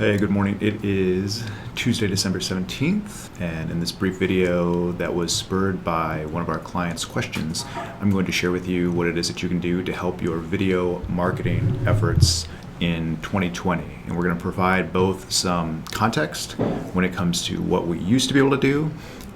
Hey, good morning. It is Tuesday, December 17th, and in this brief video that was spurred by one of our clients' questions, I'm going to share with you what it is that you can do to help your video marketing efforts in 2020. And we're going to provide both some context when it comes to what we used to be able to do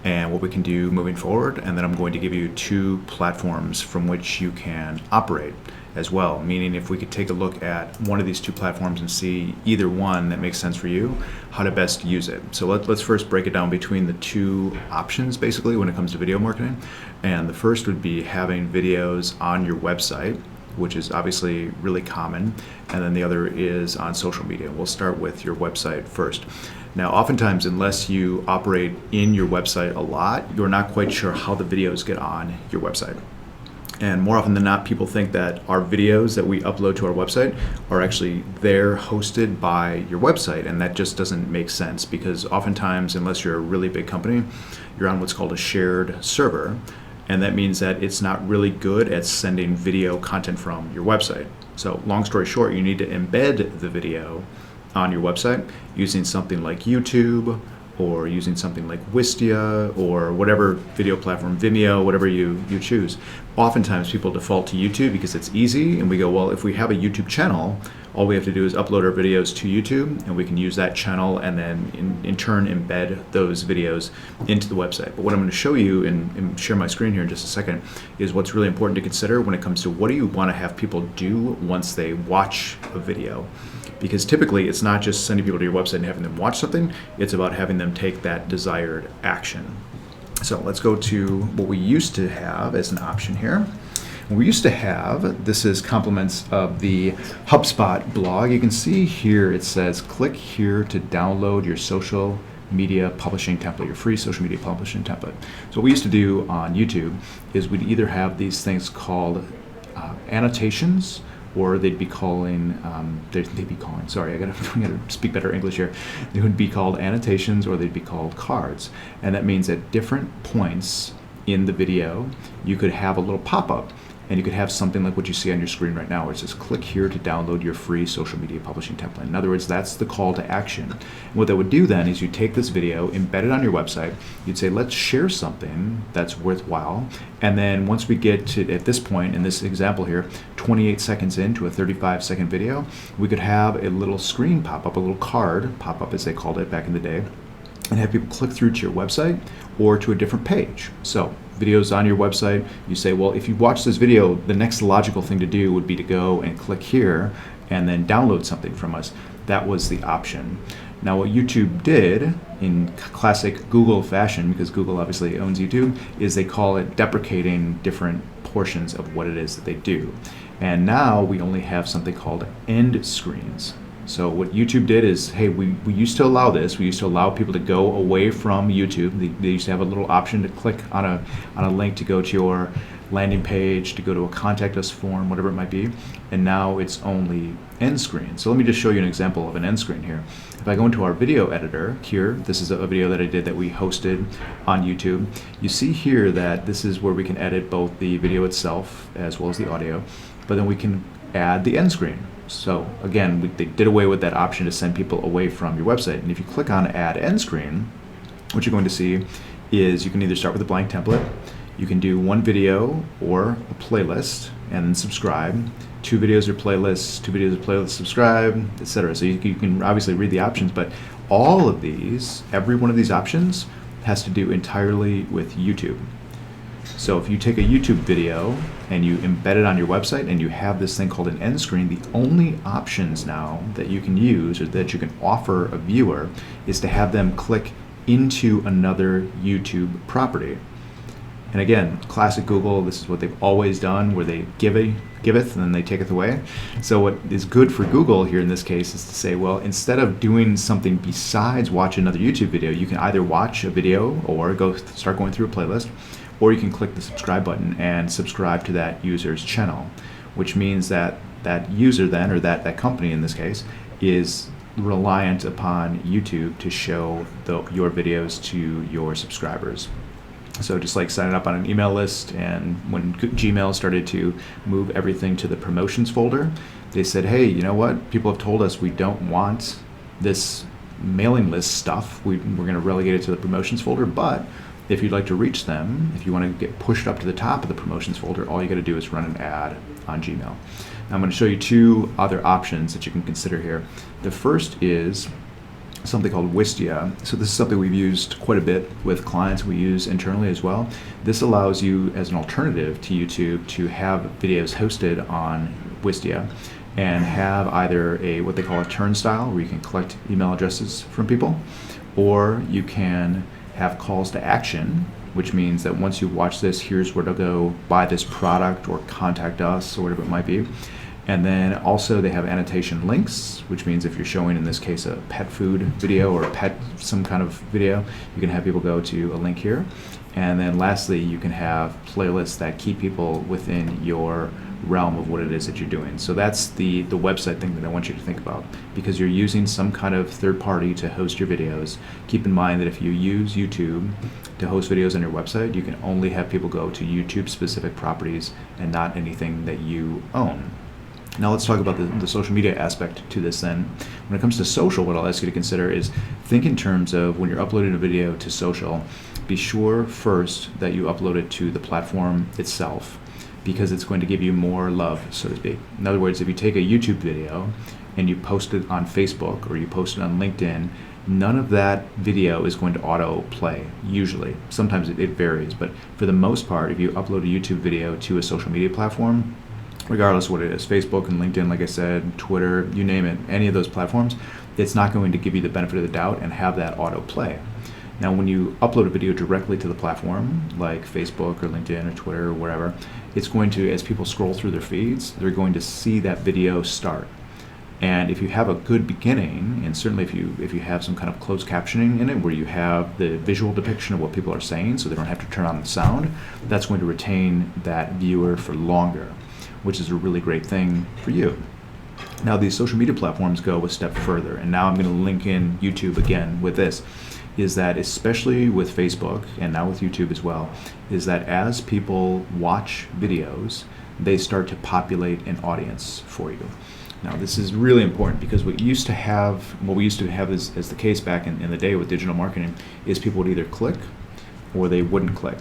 and what we can do moving forward. And then I'm going to give you two platforms from which you can operate as well, meaning if we could take a look at one of these two platforms and see either one that makes sense for you, how to best use it. So let's first break it down between the two options basically when it comes to video marketing. And the first would be having videos on your website, which is obviously really common, and then the other is on social media. We'll start with your website first. Now, oftentimes, unless you operate in your website a lot, you're not quite sure how the videos get on your website. And more often than not, people think that our videos that we upload to our website are actually there hosted by your website, and that just doesn't make sense because oftentimes, unless you're a really big company, you're on what's called a shared server, and that means that it's not really good at sending video content from your website. So long story short, you need to embed the video on your website using something like YouTube or using something like Wistia or whatever video platform, Vimeo, whatever you choose. Oftentimes people default to YouTube because it's easy, and we go, well, if we have a YouTube channel, all we have to do is upload our videos to YouTube, and we can use that channel and then in turn embed those videos into the website. But what I'm going to show you and share my screen here in just a second is what's really important to consider when it comes to what do you want to have people do once they watch a video. Because typically it's not just sending people to your website and having them watch something, it's about having them take that desired action. So let's go to what we used to have as an option here. We used to have, this is compliments of the HubSpot blog. You can see here it says, click here to download your social media publishing template, your free social media publishing template. So what we used to do on YouTube is we'd either have these things called annotations, or they'd be calling, sorry, I gotta speak better English here. They would be called annotations, or they'd be called cards. And that means at different points in the video, you could have a little pop-up, and you could have something like what you see on your screen right now, where it says, click here to download your free social media publishing template. In other words, that's the call to action. And what that would do then is you take this video, embed it on your website, you'd say, let's share something that's worthwhile. And then once we get to, at this point, in this example here, 28 seconds into a 35-second video, we could have a little screen pop up, a little card pop up as they called it back in the day, and have people click through to your website or to a different page. So videos on your website, you say, well, if you watch this video, the next logical thing to do would be to go and click here and then download something from us. That was the option. Now what YouTube did in classic Google fashion, because Google obviously owns YouTube, is they call it deprecating different portions of what it is that they do. And now we only have something called end screens. So what YouTube did is, hey, we used to allow this. We used to allow people to go away from YouTube. They used to have a little option to click on a link to go to your landing page, to go to a contact us form, whatever it might be. And now it's only end screen. So let me just show you an example of an end screen here. If I go into our video editor here, this is a video that I did that we hosted on YouTube. You see here that this is where we can edit both the video itself as well as the audio, but then we can add the end screen. So again, they did away with that option to send people away from your website. And if you click on Add End Screen, what you're going to see is you can either start with a blank template, you can do one video or a playlist, and then subscribe. 2 videos or playlists, 2 videos or playlists, subscribe, etc. So you can obviously read the options, but all of these, every one of these options has to do entirely with YouTube. So if you take a YouTube video and you embed it on your website and you have this thing called an end screen, the only options now that you can use or that you can offer a viewer is to have them click into another YouTube property. And again, classic Google, this is what they've always done, where they giveth and then they taketh away. So what is good for Google here in this case is to say, well, instead of doing something besides watch another YouTube video, you can either watch a video or start going through a playlist, or you can click the subscribe button and subscribe to that user's channel, which means that that user then, or that company in this case, is reliant upon YouTube to show your videos to your subscribers. So just like signing up on an email list, and when Gmail started to move everything to the promotions folder, they said, hey, you know what? People have told us we don't want This mailing list stuff, we're going to relegate it to the promotions folder, but if you'd like to reach them, if you want to get pushed up to the top of the promotions folder, all you got to do is run an ad on Gmail. Now I'm going to show you two other options that you can consider here. The first is something called Wistia. So this is something we've used quite a bit with clients. We use internally as well. This allows you, as an alternative to YouTube, to have videos hosted on Wistia and have either what they call a turnstile, where you can collect email addresses from people, or you can have calls to action, which means that once you watch this, here's where to go buy this product or contact us or whatever it might be. And then also they have annotation links, which means if you're showing, in this case, a pet food video or some kind of video, you can have people go to a link here. And then lastly, you can have playlists that keep people within your realm of what it is that you're doing. So that's the website thing that I want you to think about. Because you're using some kind of third party to host your videos, keep in mind that if you use YouTube to host videos on your website, you can only have people go to YouTube specific properties and not anything that you own. Now let's talk about the social media aspect to this then. When it comes to social, what I'll ask you to consider is think in terms of when you're uploading a video to social, be sure first that you upload it to the platform itself, because it's going to give you more love, so to speak. In other words, if you take a YouTube video and you post it on Facebook or you post it on LinkedIn, none of that video is going to auto play, usually. Sometimes it varies, but for the most part, if you upload a YouTube video to a social media platform, regardless of what it is, Facebook and LinkedIn, like I said, Twitter, you name it, any of those platforms, it's not going to give you the benefit of the doubt and have that auto play. Now, when you upload a video directly to the platform, like Facebook or LinkedIn or Twitter or wherever, it's going to, as people scroll through their feeds, they're going to see that video start. And if you have a good beginning, and certainly if you have some kind of closed captioning in it, where you have the visual depiction of what people are saying so they don't have to turn on the sound, that's going to retain that viewer for longer, which is a really great thing for you. Now, these social media platforms go a step further, and now I'm going to link in YouTube again with this, is that especially with Facebook, and now with YouTube as well, is that as people watch videos, they start to populate an audience for you. Now, this is really important, because what we used to have as the case back in the day with digital marketing, is people would either click or they wouldn't click.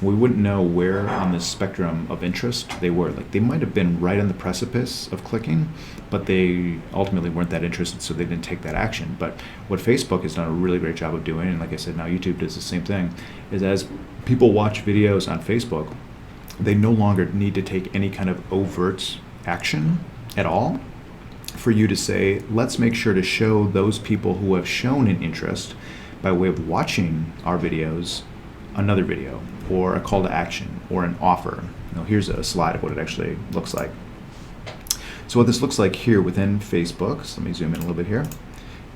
We wouldn't know where on the spectrum of interest they were. Like, they might have been right on the precipice of clicking, but they ultimately weren't that interested, so they didn't take that action. But what Facebook has done a really great job of doing, and like I said, now YouTube does the same thing, is as people watch videos on Facebook, they no longer need to take any kind of overt action at all for you to say, let's make sure to show those people who have shown an interest by way of watching our videos another video, or a call to action, or an offer. Now, here's a slide of what it actually looks like. So what this looks like here within Facebook, so let me zoom in a little bit here,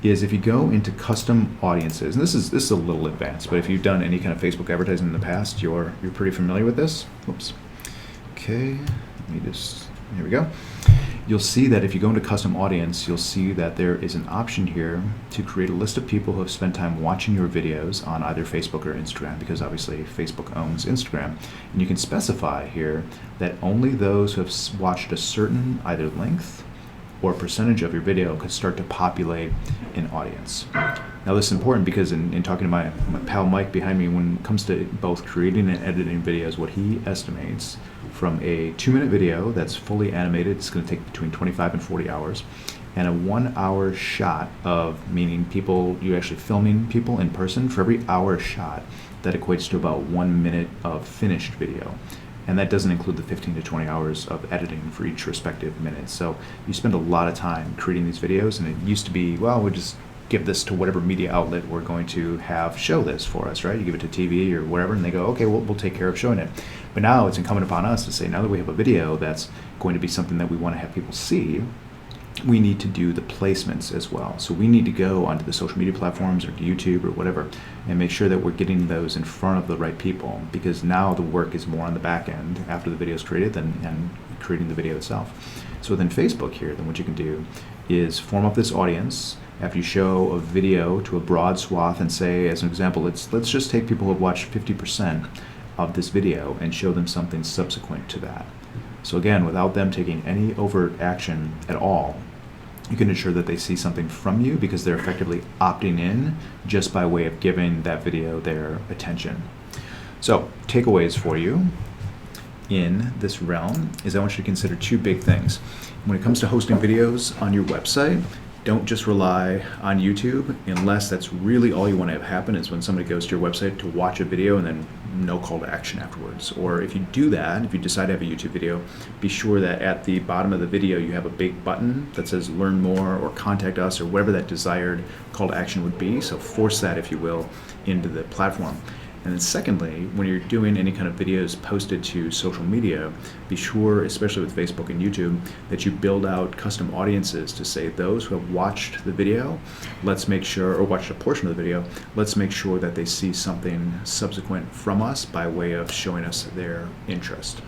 is if you go into custom audiences, and this is a little advanced, but if you've done any kind of Facebook advertising in the past, you're pretty familiar with this. Whoops. Okay, here we go. You'll see that if you go into custom audience, you'll see that there is an option here to create a list of people who have spent time watching your videos on either Facebook or Instagram, because obviously Facebook owns Instagram. And you can specify here that only those who have watched a certain either length or percentage of your video could start to populate an audience. Now, this is important because in talking to my pal Mike behind me, when it comes to both creating and editing videos, what he estimates from a 2-minute video that's fully animated, it's going to take between 25 and 40 hours, and a 1-hour shot of, meaning people, you actually filming people in person, for every hour shot, that equates to about 1 minute of finished video. And that doesn't include the 15 to 20 hours of editing for each respective minute. So you spend a lot of time creating these videos, and it used to be, well, we just give this to whatever media outlet we're going to have show this for us, right? You give it to TV or whatever, and they go, okay, we'll take care of showing it. But now it's incumbent upon us to say, now that we have a video that's going to be something that we want to have people see, we need to do the placements as well. So we need to go onto the social media platforms or YouTube or whatever and make sure that we're getting those in front of the right people, because now the work is more on the back end after the video is created than creating the video itself. So within Facebook here, then what you can do is form up this audience after you show a video to a broad swath and say, as an example, let's just take people who have watched 50% of this video and show them something subsequent to that. So again, without them taking any overt action at all, you can ensure that they see something from you because they're effectively opting in just by way of giving that video their attention. So, takeaways for you in this realm is I want you to consider two big things. When it comes to hosting videos on your website, don't just rely on YouTube unless that's really all you want to have happen is when somebody goes to your website to watch a video and then no call to action afterwards. Or if you do that, if you decide to have a YouTube video, be sure that at the bottom of the video you have a big button that says learn more or contact us or whatever that desired call to action would be. So force that, if you will, into the platform. And then secondly, when you're doing any kind of videos posted to social media, be sure, especially with Facebook and YouTube, that you build out custom audiences to say those who have watched the video, let's make sure, or watched a portion of the video, let's make sure that they see something subsequent from us by way of showing us their interest.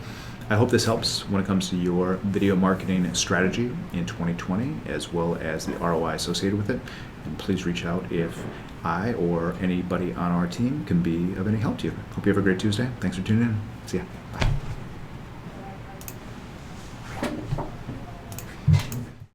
I hope this helps when it comes to your video marketing strategy in 2020, as well as the ROI associated with it. And please reach out if I or anybody on our team can be of any help to you. Hope you have a great Tuesday. Thanks for tuning in. See ya. Bye.